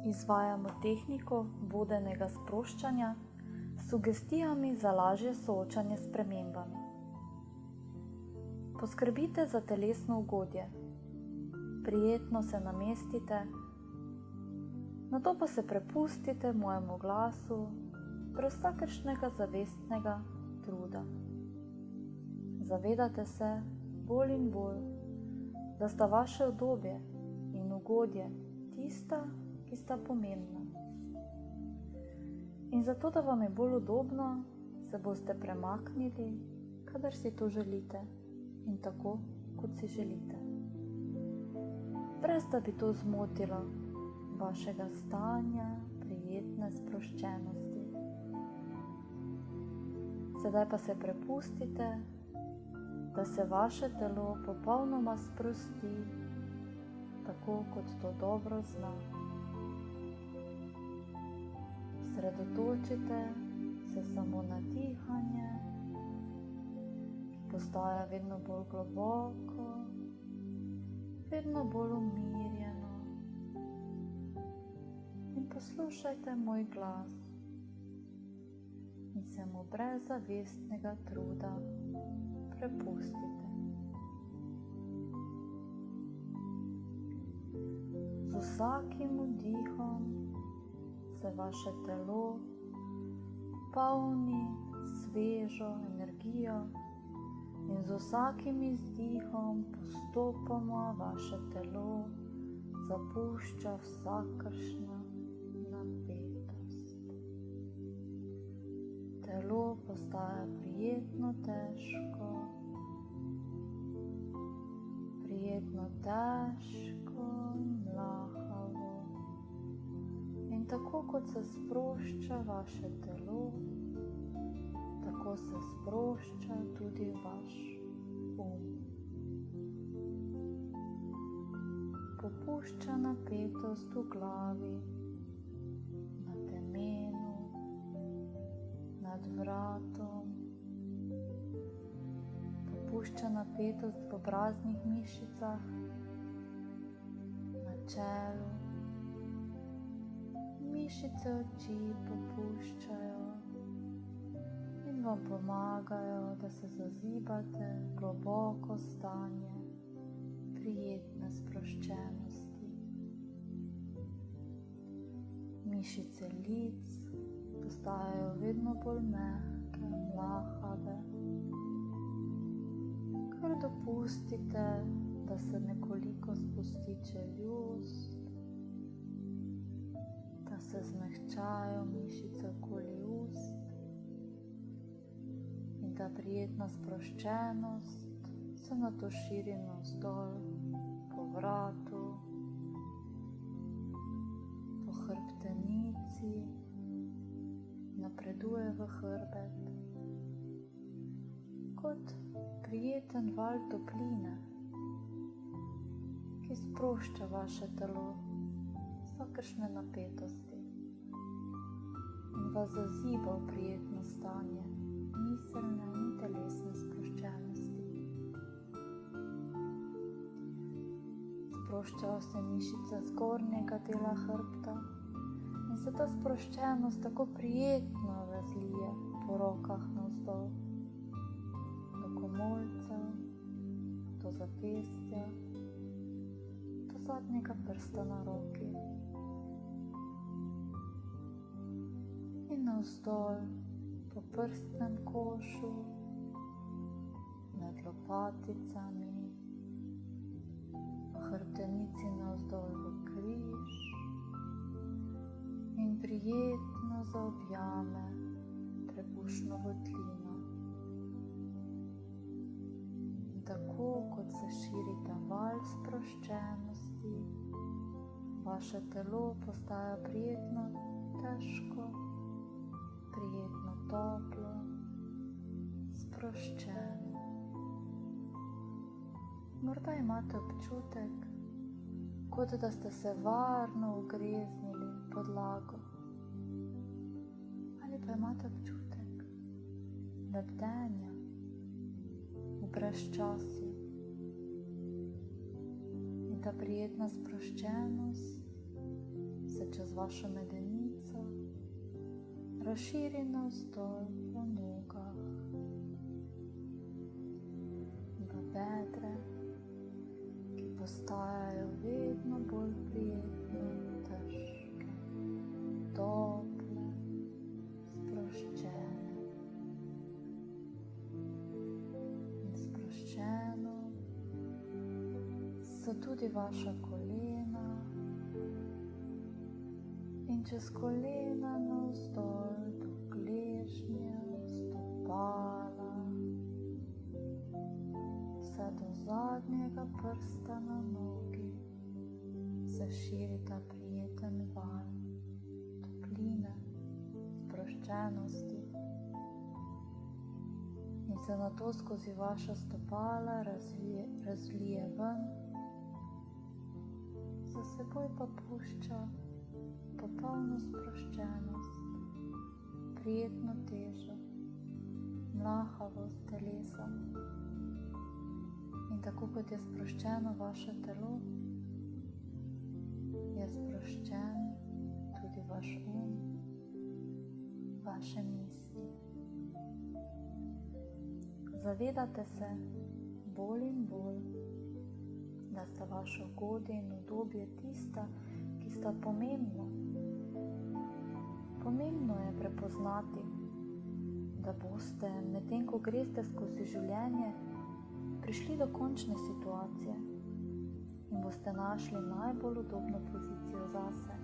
Izvajamo tehniko vodenega sproščanja s sugestijami za lažje soočanje s spremembami. Poskrbite za telesno ugodje. Prijetno se namestite, nato pa se prepustite mojemu glasu brez vsakršnega zavestnega truda. Zavedate se bolj in bolj, da sta vaše udobje in ugodje tista, ki sta pomembna. In zato, da vam je bolj udobno, se boste premaknili, kadar si to želite in tako, kot si želite. Brez da bi to zmotilo vašega stanja prijetne sproščenosti. Sedaj pa se prepustite, da se vaše telo popolnoma sprosti, tako kot to dobro zna. Sredotočite se samo na dihanje, ki postaja vedno bolj globoko, vedno bolj umirjeno. In poslušajte moj glas in se mu brez zavestnega truda prepustite. Z vsakim vdihom se vaše telo polni svežo energijo in z vsakim izdihom postopoma vaše telo zapušča vsakršna napetost. Telo postaja prijetno težko in lahavo. In tako kot se sprošča vaše telo, tako se sprošča tudi vaš Popušča napetost v glavi, na temenu, nad vratom. Popušča napetost v obraznih mišicah, na čelu. Mišice oči popuščajo in vam pomagajo, da se zazibate v globoko stanje prijetne sproščenosti. Mišice lic postajajo vedno bolj mehke, lahave. Kar dopustite, da se nekoliko spusti čeljust, da se zmehčajo mišice okoli ust in da prijetna sproščenost se nato širi navzdol po vratu, po hrbtenici, napreduje v hrbet kot prijeten val topline, ki sprošča vaše telo vsakršne napetosti in vas zaziba v prijetno stanje miselne in telesne sproščenosti. Sproščajo se mišice zgornjega dela hrbta in se ta sproščenost tako prijetno razlije po rokah navzdol, do komolcev, do zapestja, do zadnjega prsta na roki in navzdol po prstnem košu, med lopaticami, po hrbtenici navzdol v križ in prijetno zaobjame trebušno votlino. In tako kot se širi ta val sproščenosti, vaše telo postaja prijetno težko, prijetno toplo, sproščeno. Morda imate občutek, kot da ste se varno ugreznili v podlago. Ali pa imate občutek lebdenja v brezčasju. In ta prijetna sproščenost se čez vašo medenico razširi navzdol v nogah, v bedre, ki postajajo vedno bolj prijetne, težke, tople, sproščene. In sproščeno so tudi vaša kolena in čez kolena navzdol do gležnjev, stopala, vse do zadnjega prsta na nogi se širi ta prijeten val topline, sproščenosti in se nato skozi vaša stopala razlije ven, za seboj pa pušča popolno sproščenost, prijetno težo, mlahavost telesa. In tako kot je sproščeno vaše telo, je sproščen tudi vaš vaše misli. Zavedate se bolj in bolj, da sta vaše ugodje in udobje tista, ki sta pomembna. Pomembno je prepoznati, da boste, medtem ko greste skozi življenje, prišli do končne situacije in boste našli najbolj udobno pozicijo zase,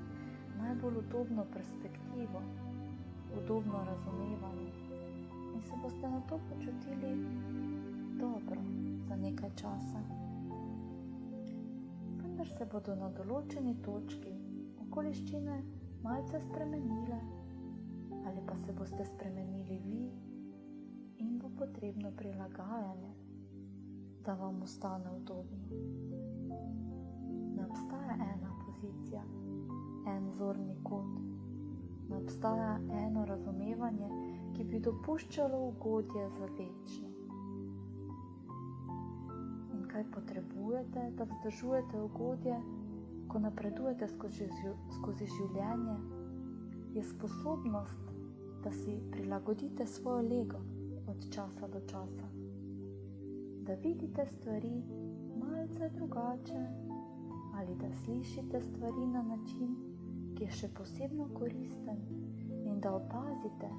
najbolj udobno perspektivo, udobno razumevanje in se boste na to počutili dobro za nekaj časa. Vendar se bodo na določeni točki okoliščine malce spremenile ali pa se boste spremenili vi in bo potrebno prilagajanje, da vam ostane udobno. Ne obstaja ena pozicija, en zorni kot, ne obstaja eno razumevanje, ki bi dopuščalo ugodje za večno. In kaj potrebujete, da vzdržujete ugodje, ko napredujete skozi življenje, je sposobnost, da si prilagodite svojo lego od časa do časa, da vidite stvari malce drugače ali da slišite stvari na način, ki je še posebno koristen in da opazite,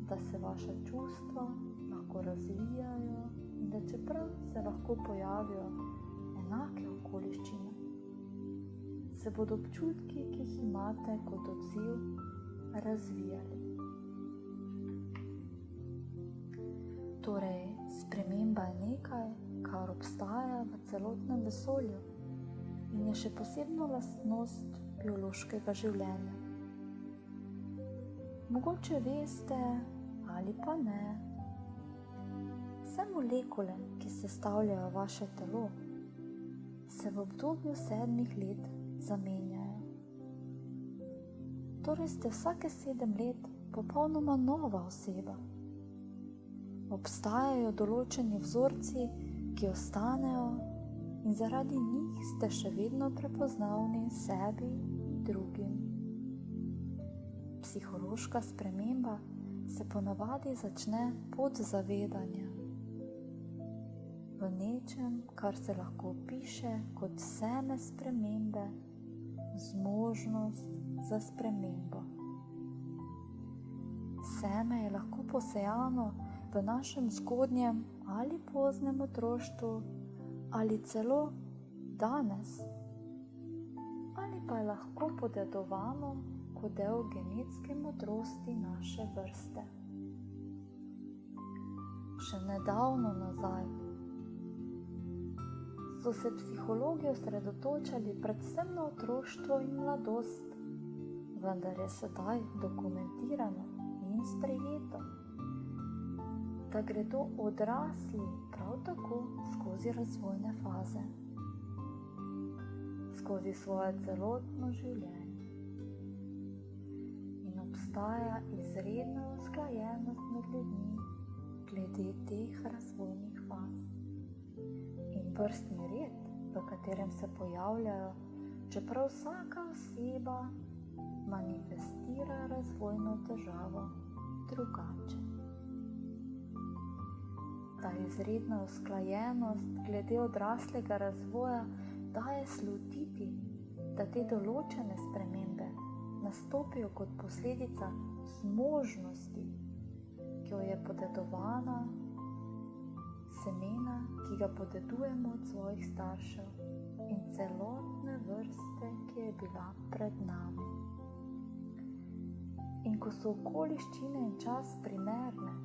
da se vaša čustva lahko razvijajo in da čeprav se lahko pojavijo enake okoliščine, se bodo občutki, ki jih imate kot odziv, razvijali. Torej, sprememba je nekaj, kar obstaja v celotnem vesolju in je še posebna lastnost biološkega življenja. Mogoče veste ali pa ne, vse molekule, ki sestavljajo vaše telo, se v obdobju 7 let zamenjajo. Torej ste vsake 7 let popolnoma nova oseba. Obstajajo določeni vzorci, ki ostanejo in zaradi njih ste še vedno prepoznavni sebi, drugim. Psihološka sprememba se ponavadi začne podzavedanja, v nečem, kar se lahko opiše kot seme spremembe, zmožnost za spremembo. Seme je lahko posejano v našem zgodnjem ali poznem otroštvu ali celo danes, ali pa je lahko podedovano kot del genetske modrosti naše vrste. Še nedavno nazaj so se psihologi osredotočali predvsem na otroštvo in mladost, vendar je sedaj dokumentirano in sprejeto, da gredo odrasli prav tako skozi razvojne faze, skozi svoje celotno življenje. In obstaja izredna usklajenost med ljudmi glede teh razvojnih faz. In vrstni red, v katerem se pojavljajo, čeprav vsaka oseba manifestira razvojno težavo drugače. Ta izredna usklajenost glede odraslega razvoja daje slutiti, da te določene spremembe nastopijo kot posledica zmožnosti, ki jo je podedovana, semena, ki ga podedujemo od svojih staršev in celotne vrste, ki je bila pred nami. In ko so okoliščine in čas primerne,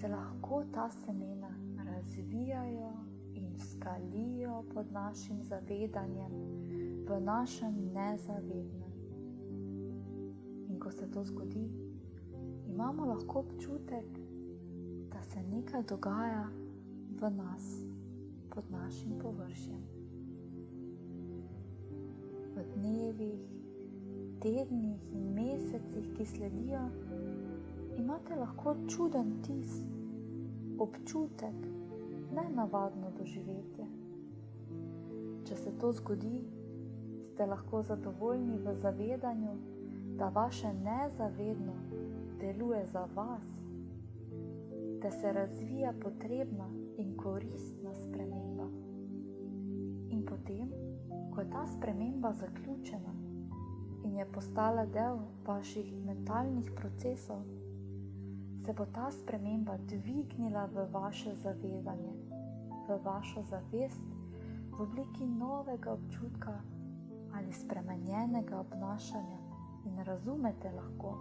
se lahko ta semena razvijajo in skalijo pod našim zavedanjem v našem nezavednem. In ko se to zgodi, imamo lahko občutek, da se nekaj dogaja v nas, pod našim površjem. V dnevih, tednih in mesecih, ki sledijo, imate lahko čuden vtis, občutek, nenavadno doživetje. Če se to zgodi, ste lahko zadovoljni v zavedanju, da vaše nezavedno deluje za vas, da se razvija potrebna in koristna sprememba. In potem, ko je ta sprememba zaključena in je postala del vaših mentalnih procesov, se bo ta sprememba dvignila v vaše zavedanje, v vašo zavest v obliki novega občutka ali spremenjenega obnašanja in razumete lahko,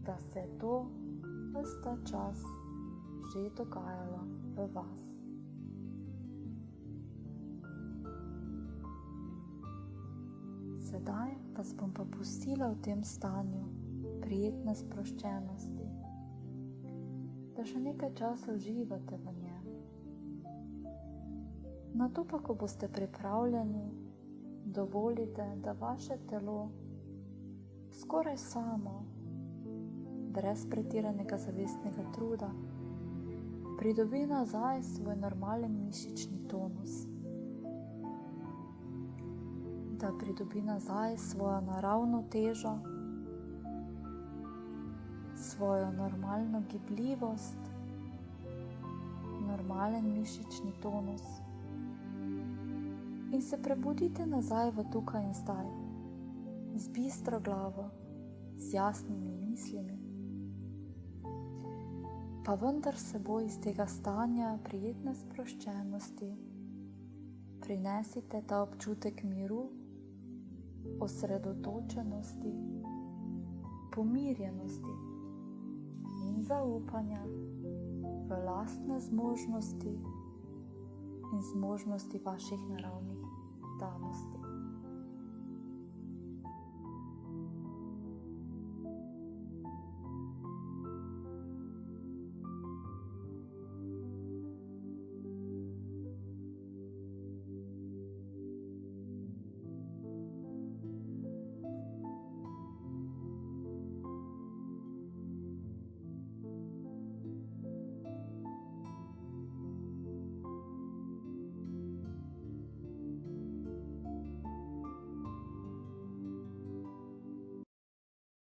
da se je to ves ta čas že dogajalo v vas. Sedaj vas bom pa pustila v tem stanju prijetne sproščenosti, da še nekaj časa uživate v njem. Nato pa, ko boste pripravljeni, dovolite, da vaše telo skoraj samo, brez pretiranega zavestnega truda, pridobi nazaj svoj normalen mišični tonus, da pridobi nazaj svojo naravno težo, svojo normalno gibljivost, normalen mišični tonus in se prebudite nazaj v tukaj in zdaj, z bistro glavo, z jasnimi mislimi. Pa vendar seboj iz tega stanja prijetne sproščenosti prinesite ta občutek miru, osredotočenosti, pomirjenosti in zaupanja v lastne zmožnosti in zmožnosti vaših naravnih danosti.